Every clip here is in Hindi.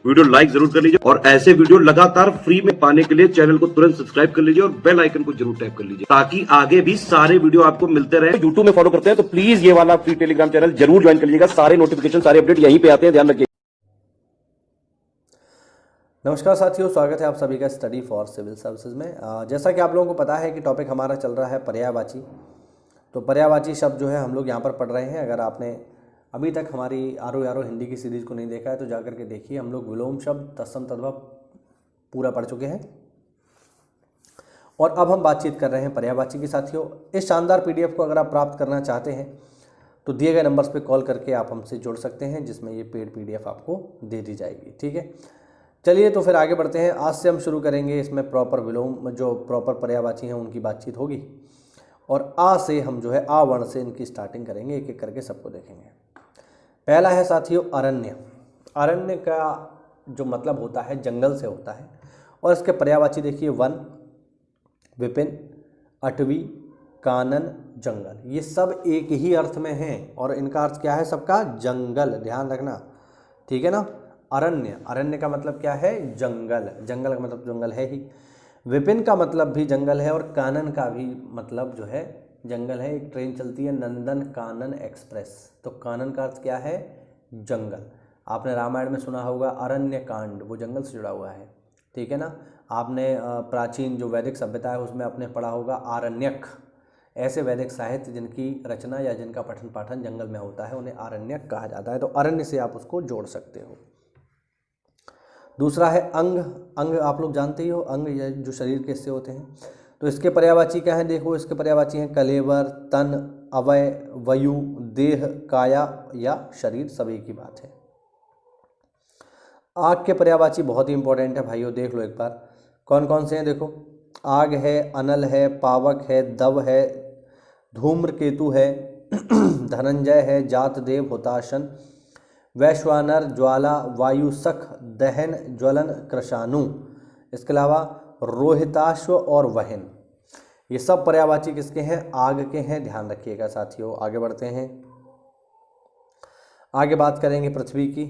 वीडियो लाइक जरूर कर लीजिए और ऐसे वीडियो लगातार फ्री में पाने के लिए चैनल को तुरंत सब्सक्राइब कर लीजिए और बेल आइकन को जरूर टैप कर लीजिए ताकि आगे भी सारे वीडियो आपको मिलते रहे। यूट्यूब में फॉलो करते हैं तो प्लीज ये वाला फ्री टेलीग्राम चैनल जरूर ज्वाइन कर लीजिएगा। सारे नोटिफिकेशन सारे अपडेट यहीं पे आते हैं, ध्यान रखिए। नमस्कार साथियों, स्वागत है आप सभी का स्टडी फॉर सिविल सर्विसेज में। जैसा कि आप लोगों को पता है कि टॉपिक हमारा चल रहा है पर्यायवाची। तो पर्यायवाची शब्द जो है हम लोग यहाँ पर पढ़ रहे हैं। अगर आपने अभी तक हमारी आरो यारो हिंदी की सीरीज़ को नहीं देखा है तो जाकर के देखिए। हम लोग विलोम शब्द, तत्सम, तद्भव पूरा पढ़ चुके हैं और अब हम बातचीत कर रहे हैं पर्यायवाची की। साथियों, इस शानदार पीडीएफ को अगर आप प्राप्त करना चाहते हैं तो दिए गए नंबर्स पे कॉल करके आप हमसे जुड़ सकते हैं, जिसमें ये पेड पीडीएफ आपको दे दी जाएगी। ठीक है, चलिए तो फिर आगे बढ़ते हैं। आज से हम शुरू करेंगे इसमें प्रॉपर विलोम, जो प्रॉपर पर्यायवाची हैं उनकी बातचीत होगी और आ से हम जो है आ वर्ण से इनकी स्टार्टिंग करेंगे, एक एक करके सबको देखेंगे। पहला है साथियों अरण्य। अरण्य का जो मतलब होता है जंगल से होता है और इसके पर्यायवाची देखिए वन, विपिन, अटवी, कानन, जंगल। ये सब एक ही अर्थ में हैं और इनका अर्थ क्या है सबका? जंगल। ध्यान रखना, ठीक है ना। अरण्य, अरण्य का मतलब क्या है? जंगल। जंगल का मतलब जंगल है ही। विपिन का मतलब भी जंगल है और कानन का भी मतलब जो है जंगल है। एक ट्रेन चलती है नंदन कानन एक्सप्रेस, तो कानन का अर्थ क्या है? जंगल। आपने रामायण में सुना होगा अरण्य कांड, वो जंगल से जुड़ा हुआ है, ठीक है ना। आपने प्राचीन जो वैदिक सभ्यता है उसमें आपने पढ़ा होगा आरण्यक। ऐसे वैदिक साहित्य जिनकी रचना या जिनका पठन पाठन जंगल में होता है उन्हें आरण्यक कहा जाता है। तो अरण्य से आप उसको जोड़ सकते हो। दूसरा है अंग। अंग आप लोग जानते ही हो, अंग या जो शरीर के हिस्से होते हैं। तो इसके पर्यायवाची क्या है? देखो, इसके पर्यायवाची हैं कलेवर, तन, अवय, वयु, देह, काया या शरीर, सब एक ही बात है। आग के पर्यायवाची बहुत ही इंपॉर्टेंट है भाइयों, देख लो एक बार कौन कौन से हैं। देखो, आग है, अनल है, पावक है, दव है, धूम्रकेतु है, धनंजय है, जात देव, हुताशन, वैश्वानर, ज्वाला, वायु, सख, दहन, ज्वलन, कृशाणु। इसके अलावा रोहिताश्व और वहन। ये सब पर्यायवाची किसके हैं? आग के हैं। ध्यान रखिएगा साथियों। आगे बढ़ते हैं, आगे बात करेंगे पृथ्वी की।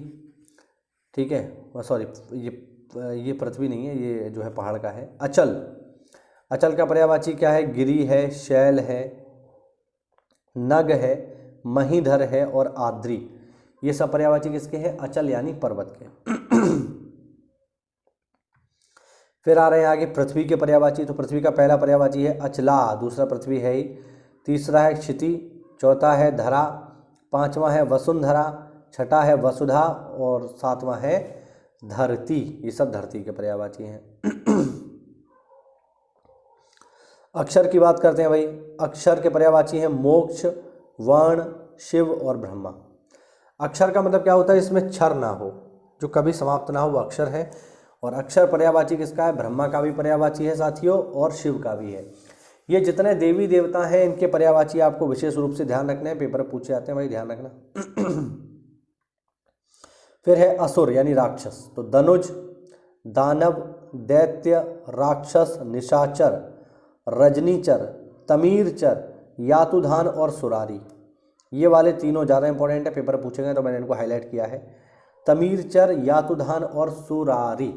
ठीक है, सॉरी, ये पृथ्वी नहीं है, ये जो है पहाड़ का है। अचल। अचल का पर्यायवाची क्या है? गिरि है, शैल है, नग है, महीधर है और आद्री। ये सब पर्यायवाची किसके हैं? अचल यानी पर्वत के। फिर आ रहे हैं आगे पृथ्वी के पर्यायवाची। तो पृथ्वी का पहला पर्यायवाची है अचला, दूसरा पृथ्वी है ही, तीसरा है क्षिति, चौथा है धरा, पांचवा है वसुंधरा, छठा है वसुधा और सातवां है धरती। ये सब धरती के पर्यायवाची हैं। अक्षर की बात करते हैं भाई। अक्षर के पर्यायवाची हैं मोक्ष, वर्ण, शिव और ब्रह्मा। अक्षर का मतलब क्या होता है? इसमें क्षर ना हो, जो कभी समाप्त ना हो, वो अक्षर है। और अक्षर पर्यायवाची किसका है? ब्रह्मा का भी पर्यायवाची है साथियों और शिव का भी है। ये जितने देवी देवता हैं इनके पर्यायवाची आपको विशेष रूप से ध्यान रखना है, पेपर पूछे जाते हैं भाई, ध्यान रखना। फिर है असुर यानी राक्षस। तो धनुज, दानव, दैत्य, राक्षस, निशाचर, रजनीचर, तमीरचर, यातुधान और सुरारी। ये वाले तीनों ज़्यादा इंपॉर्टेंट है, पेपर पूछेंगे तो मैंने इनको हाईलाइट किया है। तमीरचर, यातुधान और सुरारी।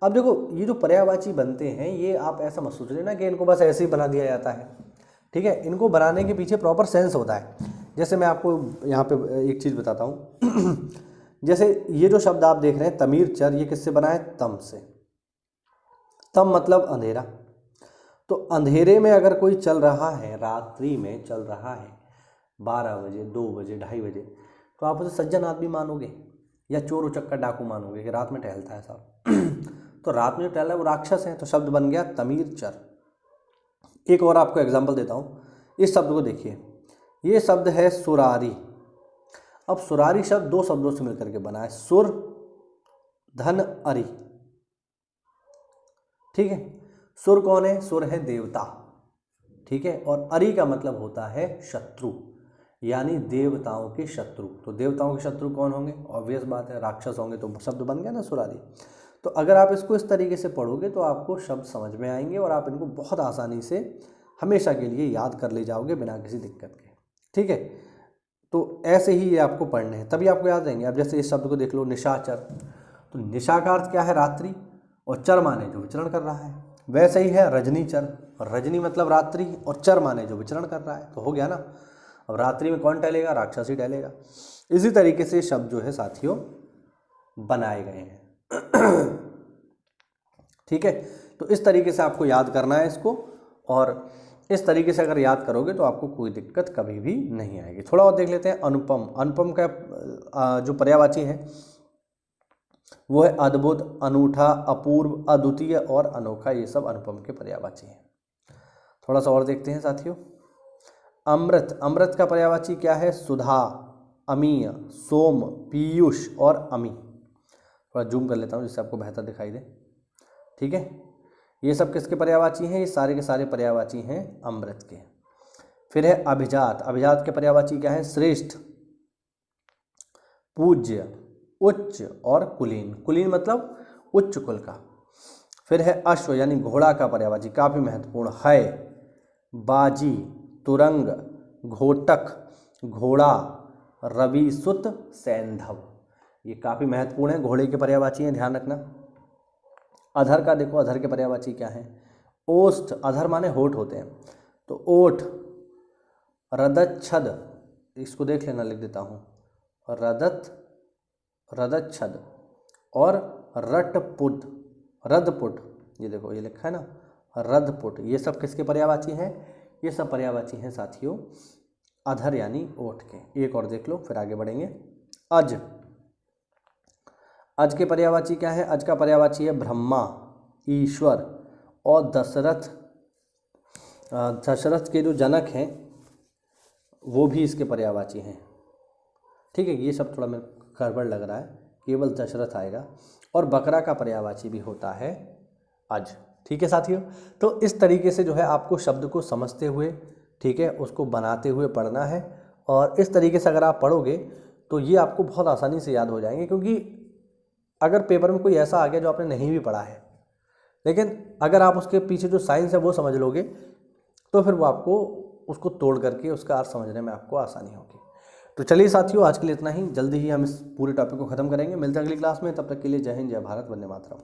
अब देखो, ये जो पर्यायवाची बनते हैं ये आप ऐसा मत सोच लेना कि इनको बस ऐसे ही बना दिया जाता है, ठीक है। इनको बनाने के पीछे प्रॉपर सेंस होता है। जैसे मैं आपको यहाँ पे एक चीज़ बताता हूँ। जैसे ये जो शब्द आप देख रहे हैं तमीरचर, ये किससे बना है? तम से। तम मतलब अंधेरा। तो अंधेरे में अगर कोई चल रहा है, रात्रि में चल रहा है, 12 बजे, 2 बजे, 2:30 बजे, तो आप उसे सज्जन आदमी मानोगे या चोर उचक्का डाकू मानोगे कि रात में टहलता है साहब। तो रात में जो टहल रहा है वो राक्षस है। तो शब्द बन गया तमीरचर। एक और आपको एग्जाम्पल देता हूँ, इस शब्द को देखिए। ये शब्द है सुरारी। अब सुरारी शब्द दो शब्दों से मिलकर के बना है, सुर, धन, अरि, ठीक है। सुर कौन है? सुर है देवता, ठीक है। और अरि का मतलब होता है शत्रु, यानी देवताओं के शत्रु। तो देवताओं के शत्रु कौन होंगे? ऑब्वियस बात है, राक्षस होंगे। तो शब्द बन गया ना सुरारी। तो अगर आप इसको इस तरीके से पढ़ोगे तो आपको शब्द समझ में आएंगे और आप इनको बहुत आसानी से हमेशा के लिए याद कर ले जाओगे बिना किसी दिक्कत के, ठीक है। तो ऐसे ही ये आपको पढ़ने हैं, तभी आपको याद रहेंगे। अब जैसे इस शब्द को देख लो, निशाचर। तो निशा का अर्थ क्या है? रात्रि, और चर माने जो विचरण कर रहा है। वैसे ही है रजनी चर, रजनी मतलब रात्रि और चर माने जो विचरण कर रहा है, तो हो गया ना। अब रात्रि में कौन टहलेगा? राक्षस ही टहलेगा। इसी तरीके से शब्द जो है साथियों बनाए गए हैं। ठीक है, तो इस तरीके से आपको याद करना है इसको, और इस तरीके से अगर याद करोगे तो आपको कोई दिक्कत कभी भी नहीं आएगी। थोड़ा और देख लेते हैं। अनुपम, अनुपम का जो पर्यायवाची है वो है अद्भुत, अनूठा, अपूर्व, अद्वितीय और अनोखा। ये सब अनुपम के पर्यायवाची हैं। थोड़ा सा और देखते हैं साथियों। अमृत, अमृत का पर्यायवाची क्या है? सुधा, अमीय, सोम, पीयूष और अमी। थोड़ा जूम कर लेता हूँ जिससे आपको बेहतर दिखाई दे। ठीक है, ये सब किसके पर्यायवाची हैं? ये सारे के सारे पर्यायवाची हैं अमृत के। फिर है अभिजात, अभिजात के पर्यायवाची क्या है? श्रेष्ठ, पूज्य, उच्च और कुलीन। कुलीन मतलब उच्च कुल का। फिर है अश्व यानी घोड़ा का पर्यायवाची, काफी महत्वपूर्ण है। बाजी, तुरंग, घोटक, घोड़ा, रवि, सुत, सैंधव। ये काफी महत्वपूर्ण है, घोड़े के पर्यायवाची हैं, ध्यान रखना। अधर का देखो, अधर के पर्यायवाची क्या है? ओष्ठ, अधर माने होठ होते हैं, तो ओठ, रदच्छद, इसको देख लेना, लिख देता हूँ, रदच्छद और रटपुट, रदपुट। ये देखो ये लिखा है ना, रदपुट। ये सब किसके पर्यायवाची हैं? ये सब पर्यायवाची हैं साथियों अधर यानी ओठ के। एक और देख लो फिर आगे बढ़ेंगे। अज, अज के पर्यायवाची क्या है? अज का पर्यायवाची है ब्रह्मा, ईश्वर और दशरथ। दशरथ के जो जनक हैं वो भी इसके पर्यायवाची हैं। ठीक है, ये सब थोड़ा मेरे गड़बड़ लग रहा है, केवल दशरथ आएगा। और बकरा का पर्यायवाची भी होता है अज। ठीक है साथियों, तो इस तरीके से जो है आपको शब्द को समझते हुए, ठीक है, उसको बनाते हुए पढ़ना है। और इस तरीके से अगर आप पढ़ोगे तो ये आपको बहुत आसानी से याद हो जाएंगे। क्योंकि अगर पेपर में कोई ऐसा आ गया जो आपने नहीं भी पढ़ा है, लेकिन अगर आप उसके पीछे जो साइंस है वो समझ लोगे तो फिर वो आपको उसको तोड़ करके उसका अर्थ समझने में आपको आसानी होगी। तो चलिए साथियों, आज के लिए इतना ही। जल्दी ही हम इस पूरे टॉपिक को ख़त्म करेंगे। मिलते हैं अगली क्लास में, तब तक के लिए जय हिंद, जय भारत, वंदे मातरम।